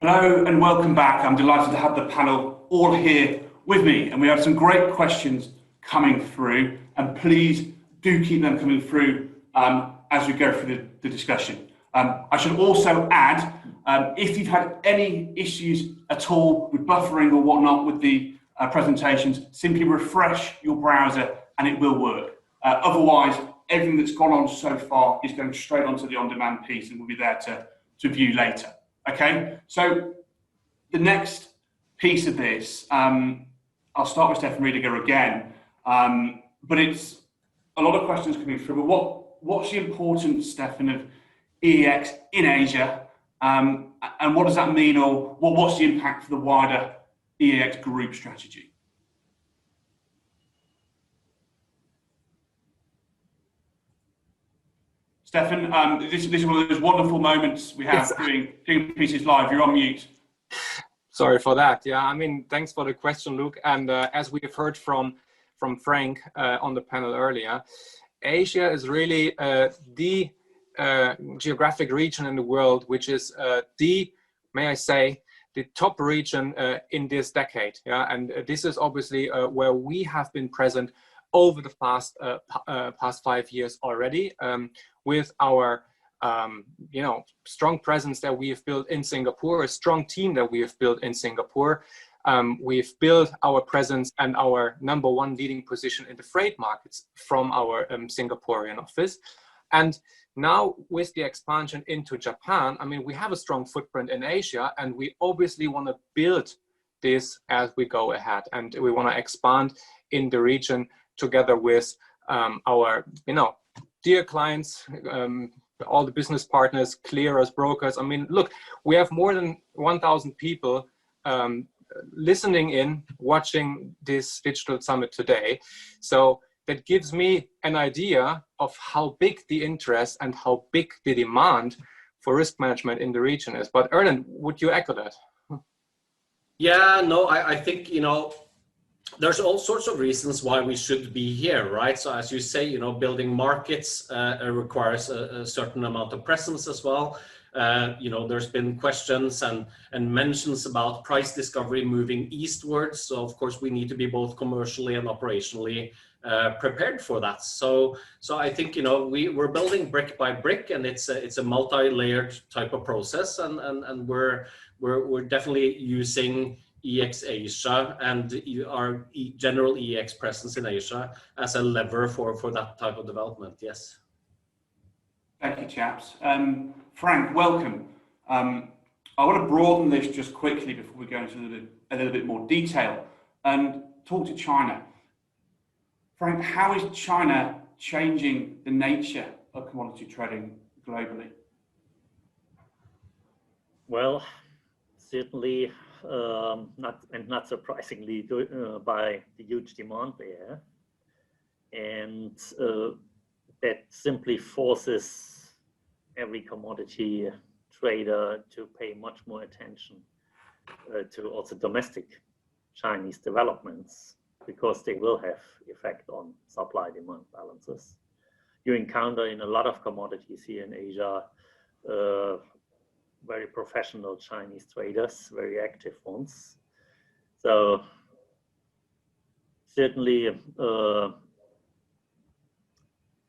Hello and welcome back. I'm delighted to have the panel all here with me, and we have some great questions coming through, and please do keep them coming through as we go through the discussion. I should also add, if you've had any issues at all with buffering or whatnot with the presentations, simply refresh your browser and it will work. Otherwise, everything that's gone on so far is going straight onto the on-demand piece and will be there to view later. Okay, so the next piece of this, I'll start with Stefan Riediger again, but it's a lot of questions coming through. But what's the importance, Stefan, of EEX in Asia, and what does that mean, or what's the impact for the wider EEX Group strategy? Stefan, this is one of those wonderful moments we have doing pieces live. You're on mute. Sorry for that. Yeah, I mean, thanks for the question, Luke. And as we have heard from Frank on the panel earlier, Asia is really the geographic region in the world, which is may I say, the top region in this decade. Yeah, and this is obviously where we have been present over the past 5 years already, with our strong presence that we have built in Singapore, a strong team that we have built in Singapore. We've built our presence and our #1 leading position in the freight markets from our Singaporean office. And now with the expansion into Japan, I mean, we have a strong footprint in Asia, and we obviously want to build this as we go ahead. And we want to expand in the region together with our, dear clients, all the business partners, clearers, brokers. I mean, look, we have more than 1,000 people listening in, watching this digital summit today. So that gives me an idea of how big the interest and how big the demand for risk management in the region is. But Erland, would you echo that? Yeah, no, I think, there's all sorts of reasons why we should be here, right? So as you say, building markets requires a certain amount of presence as well. There's been questions and mentions about price discovery moving eastwards. So of course we need to be both commercially and operationally prepared for that. So I think, we're building brick by brick, and it's a multi-layered type of process, and we're definitely using EEX Asia and our general EEX presence in Asia as a lever for that type of development. Yes. Thank you, chaps. Frank, welcome. I want to broaden this just quickly before we go into a little bit more detail and talk to China. Frank, how is China changing the nature of commodity trading globally? Well, certainly not surprisingly by the huge demand there, and that simply forces every commodity trader to pay much more attention to also domestic Chinese developments, because they will have effect on supply-demand balances. You encounter in a lot of commodities here in Asia very professional Chinese traders, very active ones. So certainly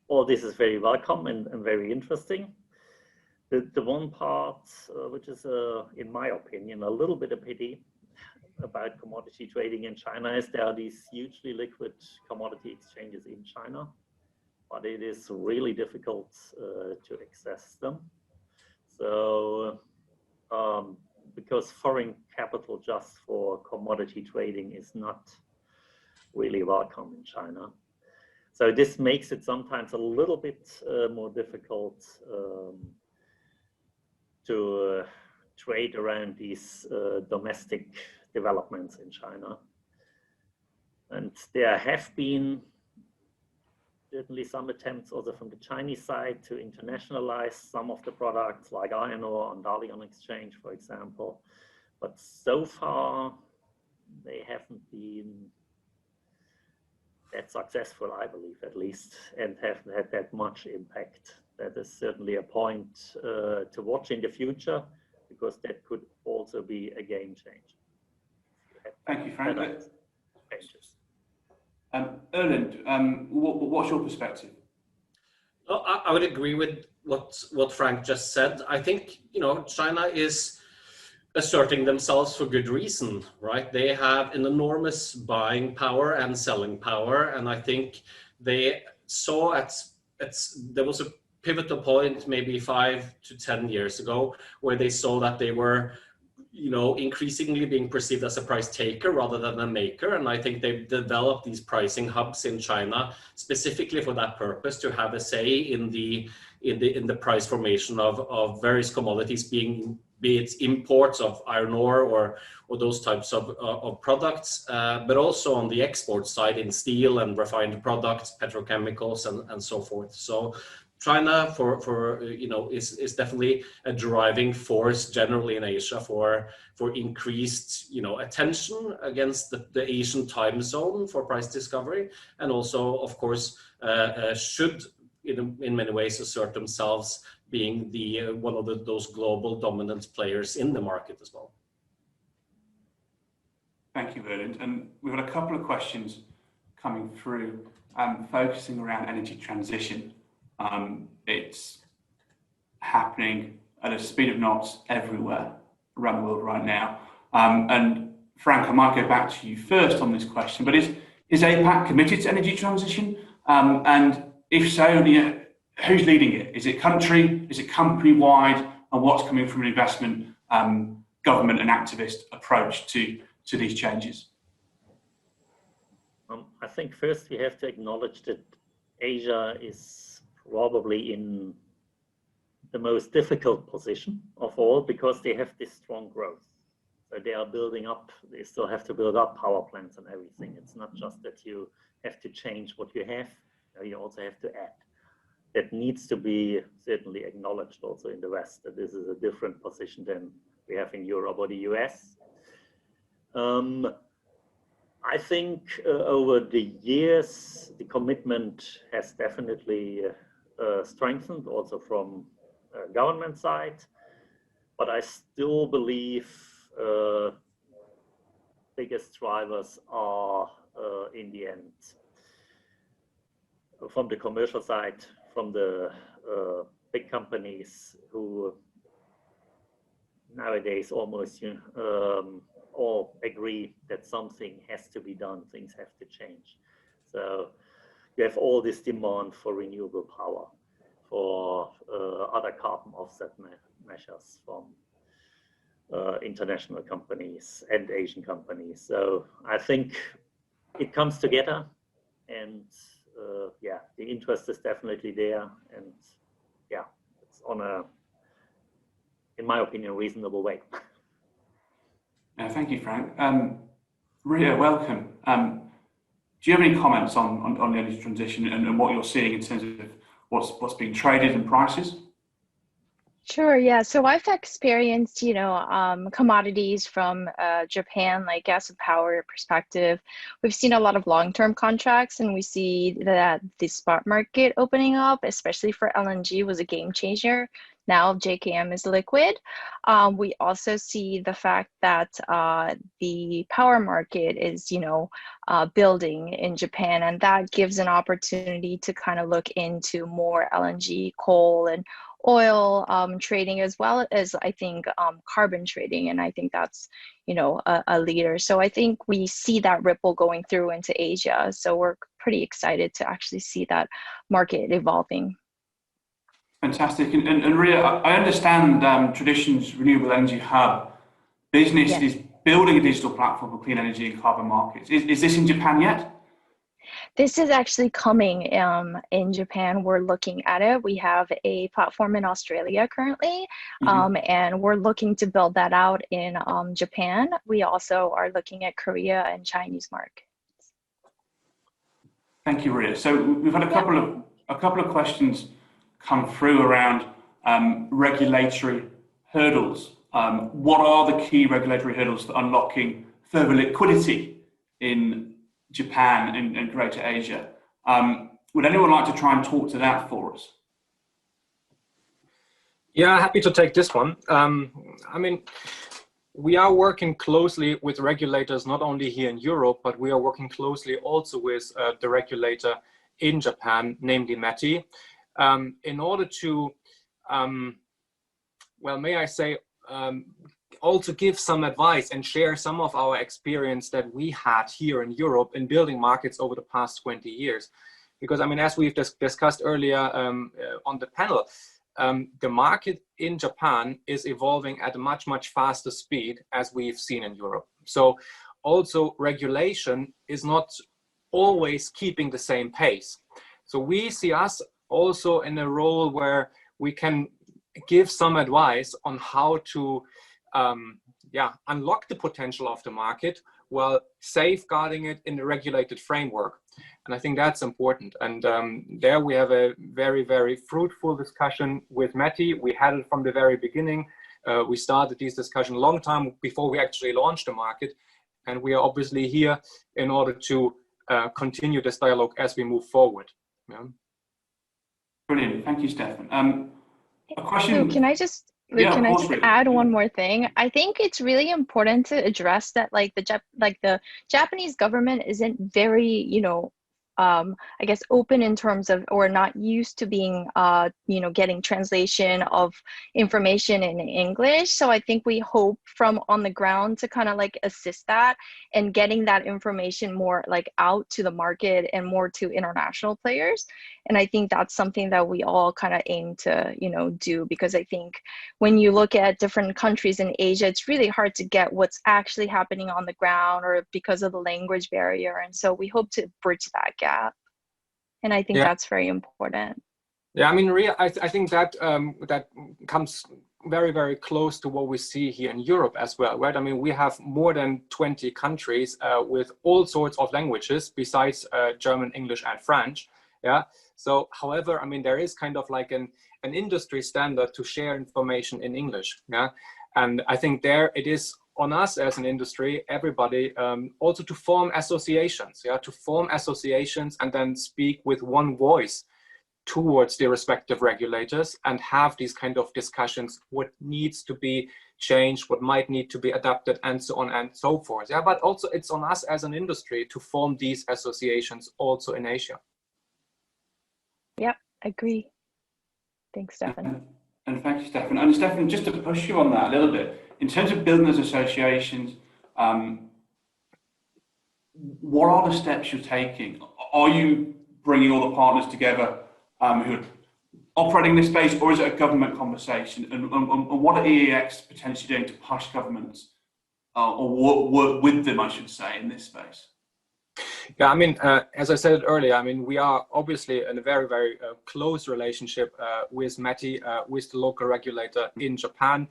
all this is very welcome and very interesting. The one part which is, in my opinion, a little bit a pity about commodity trading in China is there are these hugely liquid commodity exchanges in China, but it is really difficult to access them. So, because foreign capital just for commodity trading is not really welcome in China. So this makes it sometimes a little bit more difficult to trade around these domestic developments in China. And there have been certainly some attempts also from the Chinese side to internationalize some of the products like iron ore on Dalian exchange, for example. But so far, they haven't been that successful, I believe, at least, and haven't had that much impact. That is certainly a point to watch in the future, because that could also be a game changer. Thank you, Frank. Changes. Erland, what's your perspective? I would agree with what Frank just said. I think, China is asserting themselves for good reason, right? They have an enormous buying power and selling power, and I think they saw there was a pivotal point maybe 5 to 10 years ago where they saw that they were increasingly being perceived as a price taker rather than a maker. And I think they've developed these pricing hubs in China specifically for that purpose, to have a say in the price formation of various commodities, be it imports of iron ore or those types of products, but also on the export side in steel and refined products, petrochemicals, and so forth. So China is definitely a driving force generally in Asia for increased attention against the Asian time zone for price discovery, and also of course should in many ways assert themselves being one of those global dominant players in the market as well. Thank you, Erland. And we've got a couple of questions coming through, focusing around energy transition. It's happening at a speed of knots everywhere around the world right now. And Frank, I might go back to you first on this question, but is APAC committed to energy transition? And if so, who's leading it? Is it country? Is it company-wide? And what's coming from an investment, government and activist approach to these changes? I think first we have to acknowledge that Asia is probably in the most difficult position of all, because they have this strong growth. So they are building up, they still have to build up power plants and everything. It's not just that you have to change what you have, you also have to add. That needs to be certainly acknowledged also in the West, that this is a different position than we have in Europe or the US. I think over the years, the commitment has definitely strengthened also from government side, but I still believe biggest drivers are in the end from the commercial side, from the big companies who nowadays almost all agree that something has to be done, things have to change. So you have all this demand for renewable power, for other carbon offset measures from international companies and Asian companies. So I think it comes together, and yeah, the interest is definitely there, and yeah, it's on a, in my opinion, reasonable way. Thank you, Frank. Ria, welcome. Do you have any comments on the energy transition and what you're seeing in terms of what's being traded and prices? Sure, yeah. So I've experienced, commodities from Japan, like gas and power perspective. We've seen a lot of long-term contracts, and we see that the spot market opening up, especially for LNG, was a game changer. Now JKM is liquid. We also see the fact that the power market is, building in Japan, and that gives an opportunity to kind of look into more LNG, coal, and oil trading, as well as I think carbon trading, and I think that's a leader. So I think we see that ripple going through into Asia. So we're pretty excited to actually see that market evolving. Fantastic. And Ria, I understand Tradition's Renewable Energy Hub business is building a digital platform for clean energy and carbon markets. Is this in Japan yet? This is actually coming in Japan. We're looking at it. We have a platform in Australia currently, and we're looking to build that out in Japan. We also are looking at Korea and Chinese markets. Thank you, Ria. So we've had a couple of questions come through around regulatory hurdles. What are the key regulatory hurdles for unlocking further liquidity in Japan and Greater Asia? Would anyone like to try and talk to that for us? Yeah, happy to take this one. I mean, we are working closely with regulators, not only here in Europe, but we are working closely also with the regulator in Japan, namely METI, in order to, well, may I say, also give some advice and share some of our experience that we had here in Europe in building markets over the past 20 years. Because, I mean, as we've discussed earlier on the panel, the market in Japan is evolving at a much, much faster speed as we've seen in Europe. So also regulation is not always keeping the same pace. So we see us also in a role where we can give some advice on how to unlock the potential of the market while safeguarding it in the regulated framework. And I think that's important. And there we have a very, very fruitful discussion with METI. We had it from the very beginning. We started these discussions a long time before we actually launched the market. And we are obviously here in order to continue this dialogue as we move forward. Yeah. Brilliant. Thank you, Stefan. A question. So can I just add one more thing? I think it's really important to address that the Japanese government isn't very, I guess, open in terms of, or not used to being, getting translation of information in English. So I think we hope from on the ground to kind of like assist that and getting that information more like out to the market and more to international players. And I think that's something that we all kind of aim to, do, because I think when you look at different countries in Asia, it's really hard to get what's actually happening on the ground, or because of the language barrier. And so we hope to bridge that gap. And I think that's very important. Yeah, I mean, I think that that comes very, very close to what we see here in Europe as well, right? I mean, we have more than 20 countries with all sorts of languages besides German, English, and French. Yeah. So, however, I mean, there is kind of like an industry standard to share information in English. Yeah. And I think there it is on us as an industry, everybody, also to form associations, to form associations and then speak with one voice towards the respective regulators and have these kind of discussions, what needs to be changed, what might need to be adapted, and so on and so forth. Yeah, but also it's on us as an industry to form these associations also in Asia. Yep, agree. Thanks, Stefan. And thank you, Stefan. And Stefan, just to push you on that a little bit, in terms of building those associations, what are the steps you're taking? Are you bringing all the partners together who are operating in this space, or is it a government conversation? And what are EEX potentially doing to push governments or work with them, I should say, in this space? Yeah, I mean, as I said earlier, I mean, we are obviously in a very, very close relationship with METI, with the local regulator in Japan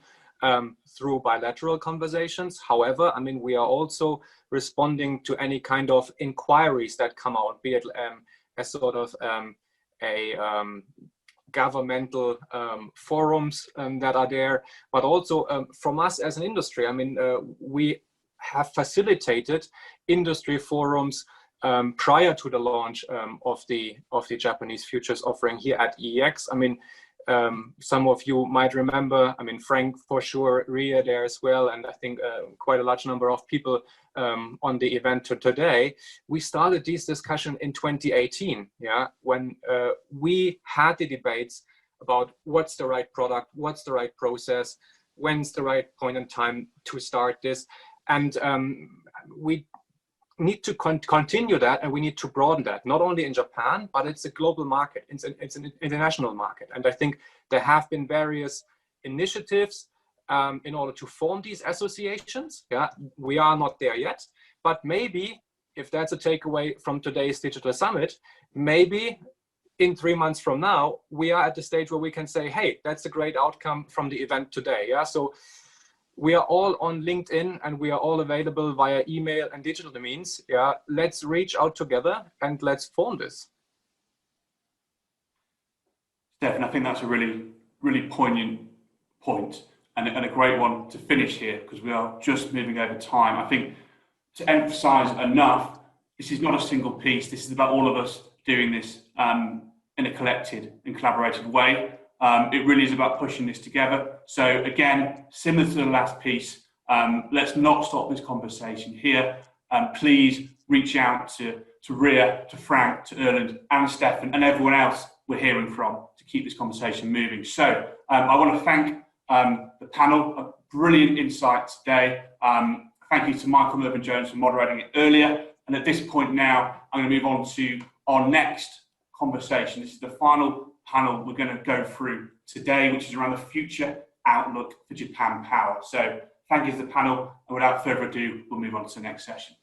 through bilateral conversations. However, I mean, we are also responding to any kind of inquiries that come out, be it as sort of governmental forums that are there, but also from us as an industry. I mean, we have facilitated industry forums prior to the launch of the Japanese futures offering here at EEX. I mean, some of you might remember, I mean, Frank for sure, Ria there as well, and I think quite a large number of people on the event today. We started this discussion in 2018, when we had the debates about what's the right product, what's the right process, when's the right point in time to start this. And we need to continue that, and we need to broaden that, not only in Japan, but it's a global market, it's an international market. And I think there have been various initiatives in order to form these associations. We are not there yet, but maybe if that's a takeaway from today's digital summit, maybe in 3 months from now, we are at the stage where we can say, hey, that's a great outcome from the event today. So we are all on LinkedIn and we are all available via email and digital means. Let's reach out together and let's form this. Stefan, I think that's a really, really poignant point and a great one to finish here, because we are just moving over time. I think to emphasize enough, this is not a single piece. This is about all of us doing this in a collected and collaborated way. It really is about pushing this together. So again, similar to the last piece, let's not stop this conversation here. Please reach out to Ria, to Frank, to Erland and Stefan and everyone else we're hearing from to keep this conversation moving. So I want to thank the panel, a brilliant insight today. Thank you to Michael Mervyn-Jones for moderating it earlier. And at this point now, I'm going to move on to our next conversation. This is the final panel we're going to go through today, which is around the future outlook for Japan Power. So thank you to the panel, and without further ado, we'll move on to the next session.